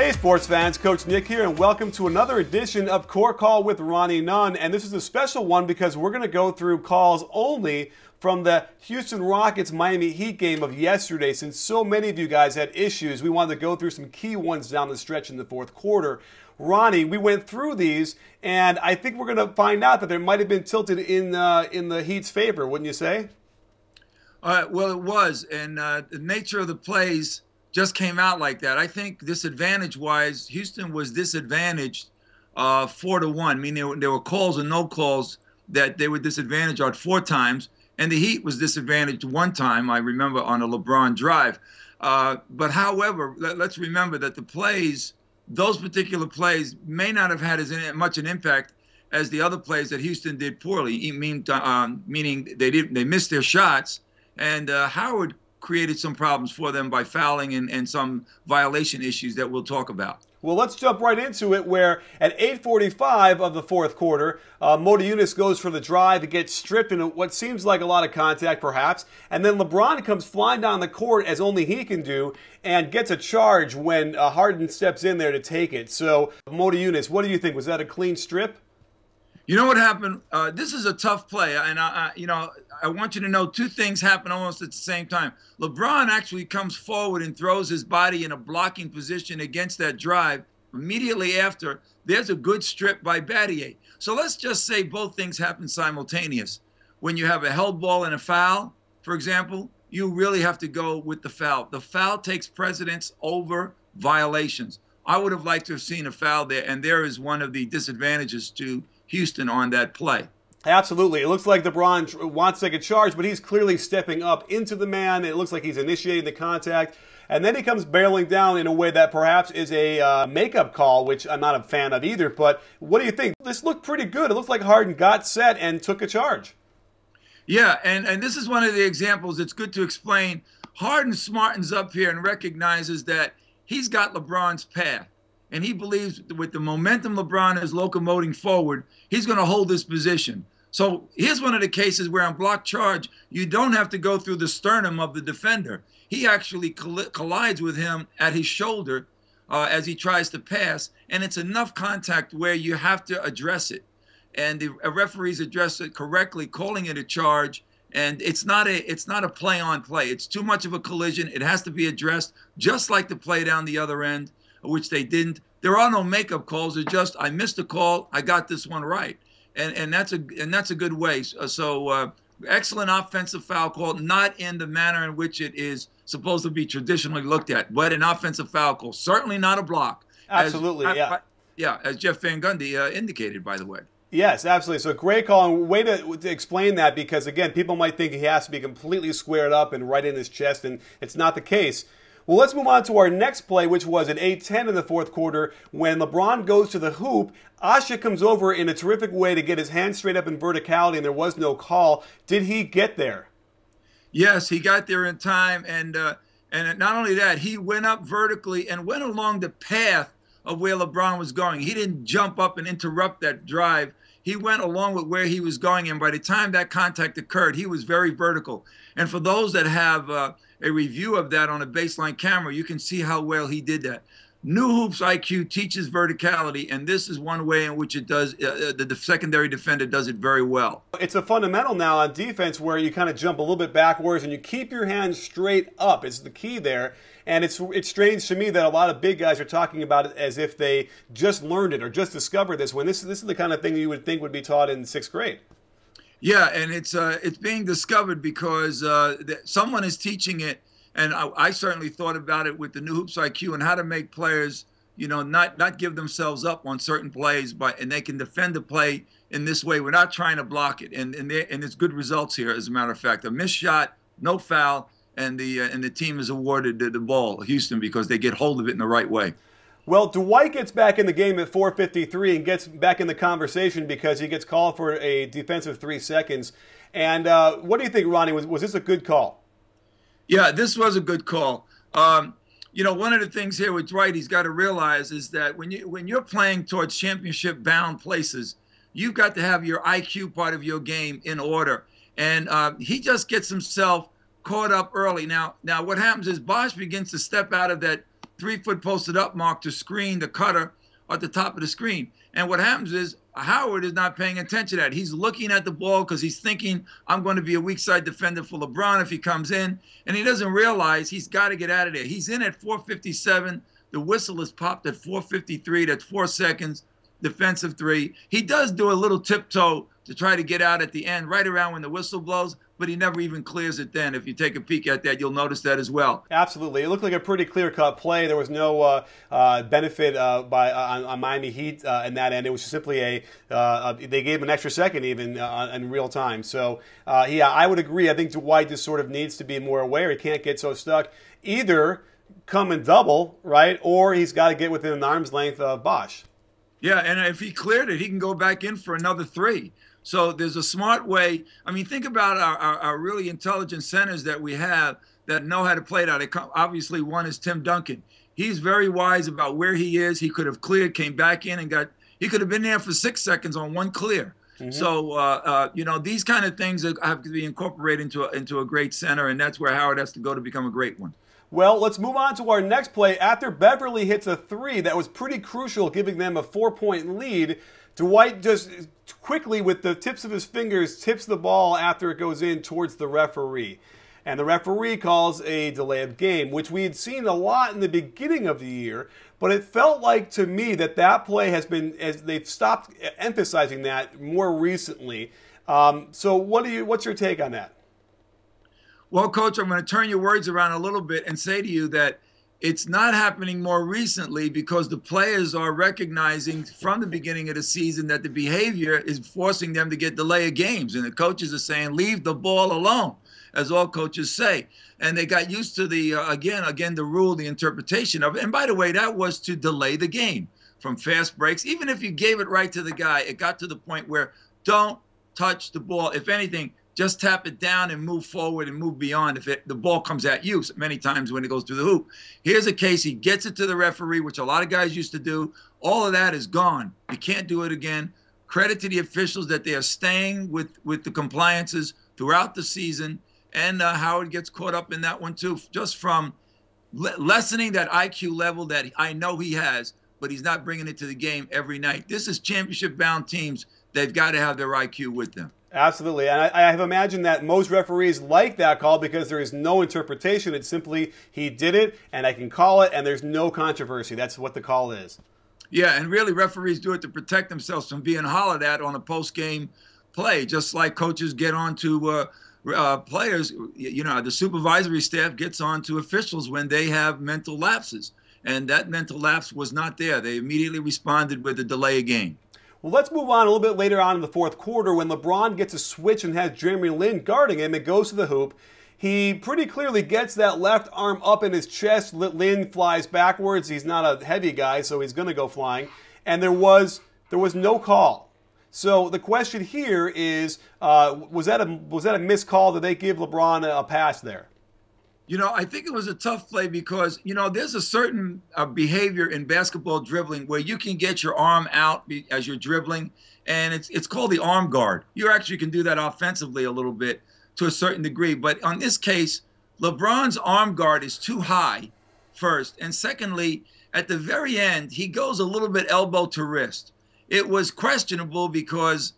Hey sports fans, Coach Nick here, and welcome to another edition of Court Call with Ronnie Nunn. And this is a special one because we're going to go through calls only from the Houston Rockets Miami Heat game of yesterday. Since so many of you guys had issues, we wanted to go through some key ones down the stretch in the fourth quarter. Ronnie, we went through these, and I think we're going to find out that there might have been tilted in the Heat's favor, wouldn't you say? Well, it was, and the nature of the plays just came out like that. I think disadvantage-wise, Houston was disadvantaged 4-1. I mean, there were calls and no calls that they were disadvantaged on 4 times, and the Heat was disadvantaged 1 time, I remember, on a LeBron drive. But however, let's remember that the plays, those particular plays, may not have had as much an impact as the other plays that Houston did poorly, meaning they missed their shots, and Howard created some problems for them by fouling and some violation issues that we'll talk about. Well, let's jump right into it, where at 8:45 of the fourth quarter, Moteijunas goes for the drive. It gets stripped in what seems like a lot of contact, perhaps, and then LeBron comes flying down the court, as only he can do, and gets a charge when Harden steps in there to take it. So, Moteijunas, what do you think? Was that a clean strip? You know what happened? This is a tough play, and I want you to know 2 things happen almost at the same time. LeBron actually comes forward and throws his body in a blocking position against that drive. Immediately after, there's a good strip by Battier. So let's just say both things happen simultaneous. When you have a held ball and a foul, for example, you really have to go with the foul. The foul takes precedence over violations. I would have liked to have seen a foul there, and there is one of the disadvantages to Houston on that play. Absolutely. It looks like LeBron wants to take a charge, but he's clearly stepping up into the man. It looks like he's initiating the contact. And then he comes barreling down in a way that perhaps is a makeup call, which I'm not a fan of either. But what do you think? This looked pretty good. It looks like Harden got set and took a charge. Yeah, and this is one of the examples. It's good to explain. Harden smartens up here and recognizes that he's got LeBron's path. And he believes with the momentum LeBron is locomoting forward, he's going to hold this position. So here's one of the cases where on block charge, you don't have to go through the sternum of the defender. He actually collides with him at his shoulder as he tries to pass, and it's enough contact where you have to address it. And the referees address it correctly, calling it a charge. And it's not a play-on-play. It's too much of a collision. It has to be addressed, just like the play down the other end, which they didn't. There are no makeup calls. It's just, I missed a call, I got this one right, and that's a good way. So excellent offensive foul call, not in the manner in which it is supposed to be traditionally looked at, but an offensive foul call. Certainly not a block. Absolutely, yeah, as Jeff Van Gundy indicated, by the way. Yes, absolutely. So great call, and way to explain that, because again, people might think he has to be completely squared up and right in his chest, and it's not the case. Well, let's move on to our next play, which was at 8:10 in the fourth quarter when LeBron goes to the hoop. Asik comes over in a terrific way to get his hand straight up in verticality, and there was no call. Did he get there? Yes, he got there in time, and not only that, he went up vertically and went along the path of where LeBron was going. He didn't jump up and interrupt that drive. He went along with where he was going, and by the time that contact occurred, he was very vertical. And for those that have a review of that on a baseline camera, you can see how well he did that. New Hoops IQ teaches verticality, and this is one way in which it does. The secondary defender does it very well. It's a fundamental now on defense where you kind of jump a little bit backwards and you keep your hands straight up. It's the key there. And it's strange to me that a lot of big guys are talking about it as if they just learned it or just discovered this, when this is the kind of thing you would think would be taught in 6th grade. Yeah, and it's being discovered because someone is teaching it, and I certainly thought about it with the New Hoops IQ and how to make players, not give themselves up on certain plays, and they can defend the play in this way without trying to block it. And it's good results here, as a matter of fact. A missed shot, no foul, and the team is awarded the ball, Houston, because they get hold of it in the right way. Well, Dwight gets back in the game at 4:53 and gets back in the conversation because he gets called for a defensive 3 seconds. And what do you think, Ronnie? Was this a good call? Yeah, this was a good call. One of the things here with Dwight he's got to realize is that when you're playing towards championship-bound places, you've got to have your IQ part of your game in order. And he just gets himself caught up early. Now what happens is Bosch begins to step out of that 3-foot posted up mark to screen the cutter at the top of the screen. And what happens is Howard is not paying attention to that. He's looking at the ball because he's thinking, I'm going to be a weak side defender for LeBron if he comes in. And he doesn't realize he's got to get out of there. He's in at 4:57. The whistle is popped at 4:53. That's 4 seconds. Defensive three. He does do a little tiptoe to try to get out at the end, right around when the whistle blows, but he never even clears it then. If you take a peek at that, you'll notice that as well. Absolutely. It looked like a pretty clear-cut play. There was no benefit on Miami Heat in that end. It was simply they gave him an extra second even in real time. So, yeah, I would agree. I think Dwight just sort of needs to be more aware. He can't get so stuck. Either come and double, right, or he's got to get within an arm's length of Bosch. Yeah, and if he cleared it, he can go back in for another 3. So there's a smart way. I mean, think about our really intelligent centers that we have that know how to play it out. Obviously, one is Tim Duncan. He's very wise about where he is. He could have cleared, came back in, and he could have been there for 6 seconds on one clear. Mm-hmm. So, you know, these kind of things have to be incorporated into a great center, and that's where Howard has to go to become a great one. Well, let's move on to our next play. After Beverley hits a 3 that was pretty crucial, giving them a 4-point lead, Dwight just quickly, with the tips of his fingers, tips the ball after it goes in towards the referee. And the referee calls a delay of game, which we had seen a lot in the beginning of the year. But it felt like to me that play has been, as they've stopped emphasizing that more recently. So what's your take on that? Well, Coach, I'm going to turn your words around a little bit and say to you that it's not happening more recently because the players are recognizing from the beginning of the season that the behavior is forcing them to get delay of games. And the coaches are saying, leave the ball alone, as all coaches say. And they got used to the, again, the rule, the interpretation of it. And by the way, that was to delay the game from fast breaks. Even if you gave it right to the guy, it got to the point where don't touch the ball. If anything, just tap it down and move forward and move beyond if the ball comes at you many times when it goes through the hoop. Here's a case. He gets it to the referee, which a lot of guys used to do. All of that is gone. You can't do it again. Credit to the officials that they are staying with the compliances throughout the season. And Howard gets caught up in that one, too, just from lessening that IQ level that I know he has, but he's not bringing it to the game every night. This is championship-bound teams. They've got to have their IQ with them. Absolutely. And I have imagined that most referees like that call because there is no interpretation. It's simply he did it, and I can call it, and there's no controversy. That's what the call is. Yeah, and really referees do it to protect themselves from being hollered at on a post-game play, just like coaches get on to players. You know, the supervisory staff gets on to officials when they have mental lapses. And that mental lapse was not there. They immediately responded with a delay of game. Well, let's move on a little bit later on in the fourth quarter when LeBron gets a switch and has Jeremy Lin guarding him. It goes to the hoop. He pretty clearly gets that left arm up in his chest. Lin flies backwards. He's not a heavy guy, so he's going to go flying. And there was no call. So the question here is, was that a missed call? Did they give LeBron a pass there? You know, I think it was a tough play because, you know, there's a certain behavior in basketball dribbling where you can get your arm out as you're dribbling, and it's called the arm guard. You actually can do that offensively a little bit to a certain degree. But on this case, LeBron's arm guard is too high, first. And secondly, at the very end, he goes a little bit elbow to wrist. It was questionable because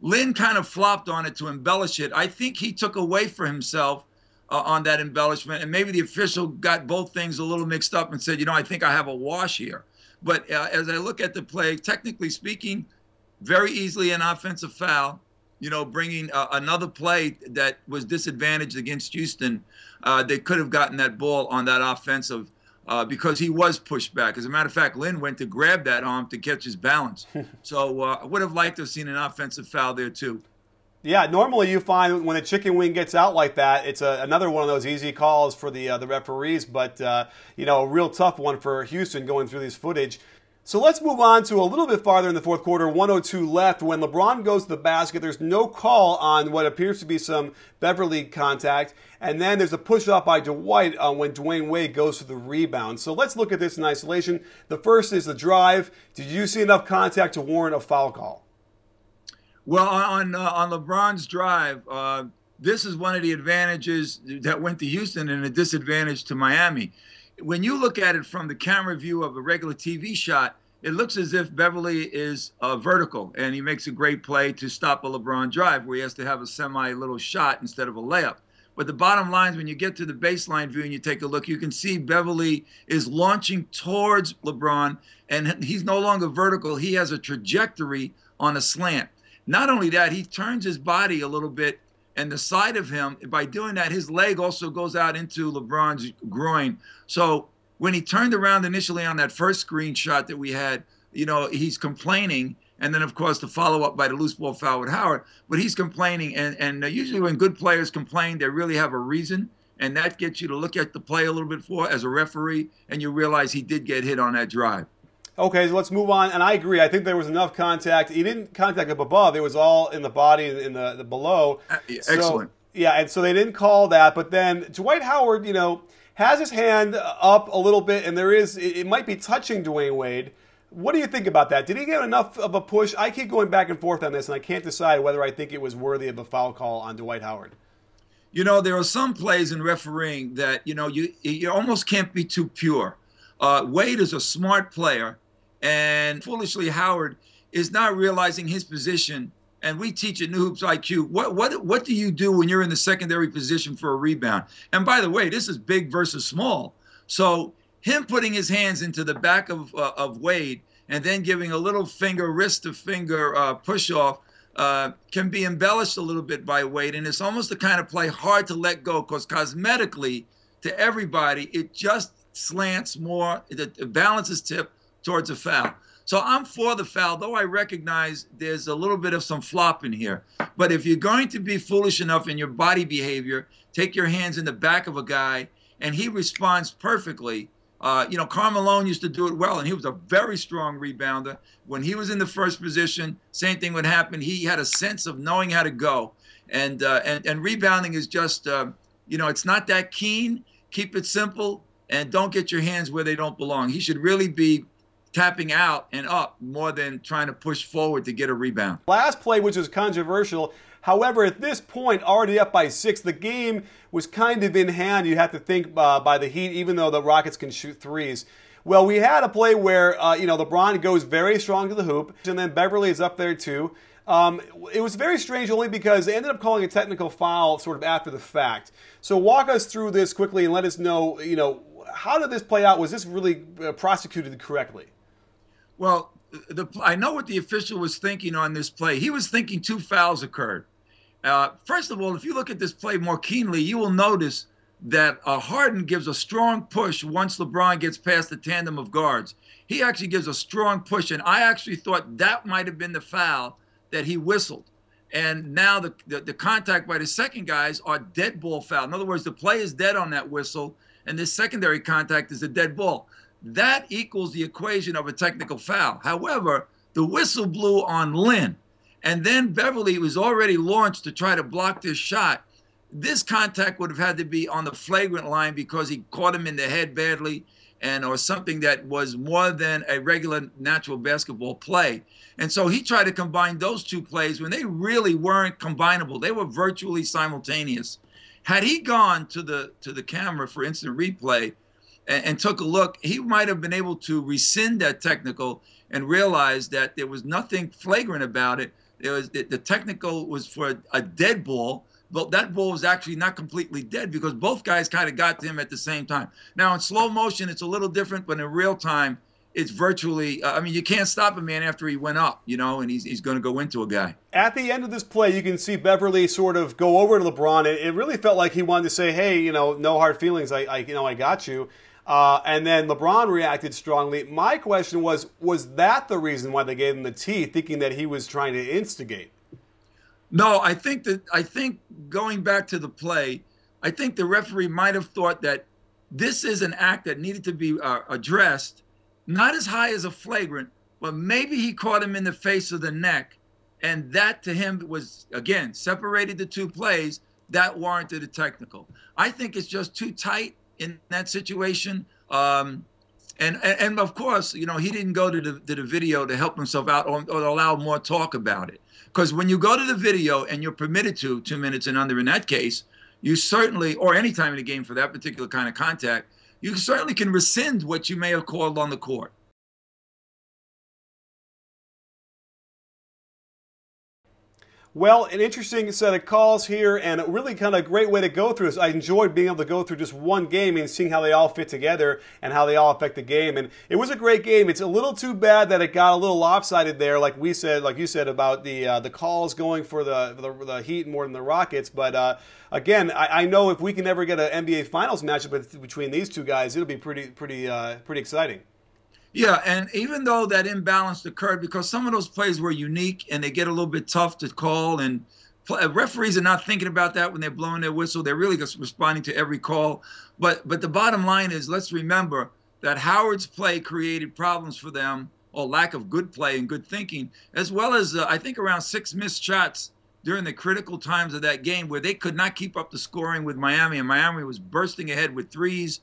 Lin kind of flopped on it to embellish it. I think he took away for himself on that embellishment, and maybe the official got both things a little mixed up and said, you know, I think I have a wash here. But as I look at the play, technically speaking, very easily an offensive foul, you know, bringing another play that was disadvantaged against Houston. They could have gotten that ball on that offensive because he was pushed back. As a matter of fact, Lin went to grab that arm to catch his balance. So I would have liked to have seen an offensive foul there, too. Yeah, normally you find when a chicken wing gets out like that, it's another one of those easy calls for the referees, but you know, a real tough one for Houston going through this footage. So let's move on to a little bit farther in the fourth quarter, 1:02 left. When LeBron goes to the basket, there's no call on what appears to be some Beverley contact, and then there's a push-off by Dwight when Dwayne Wade goes for the rebound. So let's look at this in isolation. The first is the drive. Did you see enough contact to warrant a foul call? Well, on LeBron's drive, this is one of the advantages that went to Houston and a disadvantage to Miami. when you look at it from the camera view of a regular TV shot, it looks as if Beverley is vertical, and he makes a great play to stop a LeBron drive where he has to have a semi-little shot instead of a layup. But the bottom line is when you get to the baseline view and you take a look, you can see Beverley is launching towards LeBron, and he's no longer vertical. He has a trajectory on a slant. Not only that, he turns his body a little bit, and the side of him, by doing that, his leg also goes out into LeBron's groin. So when he turned around initially on that first screenshot that we had, you know, he's complaining. And then, of course, the follow-up by the loose ball foul with Howard. But he's complaining. And usually when good players complain, they really have a reason. And that gets you to look at the play a little bit more as a referee. And you realize he did get hit on that drive. Okay, so let's move on. And I agree. I think there was enough contact. He didn't contact up above. It was all in the body, in the below. Excellent. So, yeah, and so they didn't call that. But then Dwight Howard, you know, has his hand up a little bit. And there is, it might be touching Dwayne Wade. What do you think about that? Did he get enough of a push? I keep going back and forth on this, and I can't decide whether I think it was worthy of a foul call on Dwight Howard. You know, there are some plays in refereeing that, you know, you almost can't be too pure. Wade is a smart player, and foolishly Howard is not realizing his position. And we teach at New Hoops IQ, what do you do when you're in the secondary position for a rebound? And by the way, this is big versus small. So him putting his hands into the back of Wade and then giving a little wrist to finger push off can be embellished a little bit by Wade. And it's almost the kind of play hard to let go because cosmetically to everybody, it just slants more, the balance is tipped towards a foul. So I'm for the foul, though I recognize there's a little bit of some flop in here. But if you're going to be foolish enough in your body behavior, take your hands in the back of a guy and he responds perfectly. You know, Karl Malone used to do it well, and he was a very strong rebounder. When he was in the first position, same thing would happen. He had a sense of knowing how to go. And rebounding is just, you know, it's not that keen. Keep it simple, and don't get your hands where they don't belong. He should really be tapping out and up more than trying to push forward to get a rebound. Last play, which was controversial. However, at this point, already up by 6, the game was kind of in hand, you have to think, by the Heat, even though the Rockets can shoot threes. Well, we had a play where, you know, LeBron goes very strong to the hoop, and then Beverley is up there too. It was very strange only because they ended up calling a technical foul sort of after the fact. So walk us through this quickly and let us know, you know, how did this play out? Was this really prosecuted correctly? Well, I know what the official was thinking on this play. He was thinking 2 fouls occurred. First of all, if you look at this play more keenly, you will notice that Harden gives a strong push once LeBron gets past the tandem of guards. He actually gives a strong push, and I actually thought that might have been the foul that he whistled. And now the contact by the second guys are dead ball foul. In other words, the play is dead on that whistle, and this secondary contact is a dead ball. That equals the equation of a technical foul. However, the whistle blew on Lynn. And then Beverley was already launched to try to block this shot. This contact would have had to be on the flagrant line because he caught him in the head badly or something that was more than a regular natural basketball play. And so he tried to combine those 2 plays when they really weren't combinable. They were virtually simultaneous. Had he gone to the camera for instant replay and took a look, he might have been able to rescind that technical and realize that there was nothing flagrant about it. The technical was for a dead ball, but that ball was actually not completely dead because both guys kind of got to him at the same time. Now, in slow motion, it's a little different, but in real time, it's virtually, I mean, you can't stop a man after he went up, you know, and he's going to go into a guy. At the end of this play, you can see Beverley sort of go over to LeBron. It really felt like he wanted to say, hey, you know, no hard feelings. I got you. And then LeBron reacted strongly. My question was that the reason why they gave him the T, thinking that he was trying to instigate? No, I think going back to the play, I think the referee might have thought that this is an act that needed to be addressed, not as high as a flagrant, but maybe he caught him in the face of the neck, and that to him was, again, separated the 2 plays, that warranted a technical. I think it's just too tight in that situation. And of course, you know, he didn't go to the video to help himself out or allow more talk about it. Because when you go to the video and you're permitted to 2 minutes and under in that case, you certainly, or any time in the game for that particular kind of contact, you certainly can rescind what you may have called on the court. Well, an interesting set of calls here, and a really kind of great way to go through this. I enjoyed being able to go through just one game and seeing how they all fit together and how they all affect the game. And it was a great game. It's a little too bad that it got a little lopsided there, like we said, like you said about the calls going for the Heat more than the Rockets. But again, I know if we can ever get an NBA Finals matchup between these two guys, it'll be pretty exciting. Yeah, and even though that imbalance occurred, because some of those plays were unique and they get a little bit tough to call, and referees are not thinking about that when they're blowing their whistle. They're really just responding to every call. But the bottom line is, let's remember that Howard's play created problems for them, or lack of good play and good thinking, as well as I think around 6 missed shots during the critical times of that game where they could not keep up the scoring with Miami, and Miami was bursting ahead with threes.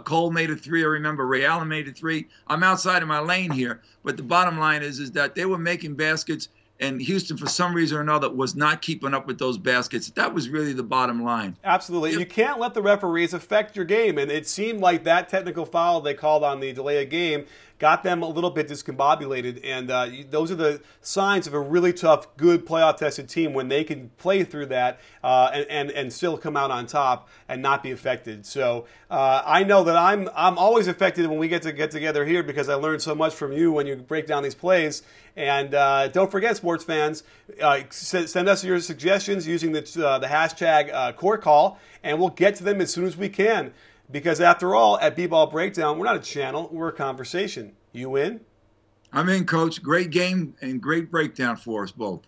Cole made a 3. I remember Ray Allen made a 3. I'm outside of my lane here, but the bottom line is that they were making baskets, and Houston, for some reason or another, was not keeping up with those baskets. That was really the bottom line. Absolutely. You can't let the referees affect your game, and it seemed like that technical foul they called on the delay of game got them a little bit discombobulated, and those are the signs of a really tough, good playoff-tested team when they can play through that and still come out on top and not be affected. So I know that I'm always affected when we get together here because I learn so much from you when you break down these plays. And don't forget, sports fans, send us your suggestions using the hashtag Court Call, and we'll get to them as soon as we can. Because after all, at B-Ball Breakdown, we're not a channel, we're a conversation. You in? I'm in, Coach. Great game and great breakdown for us both.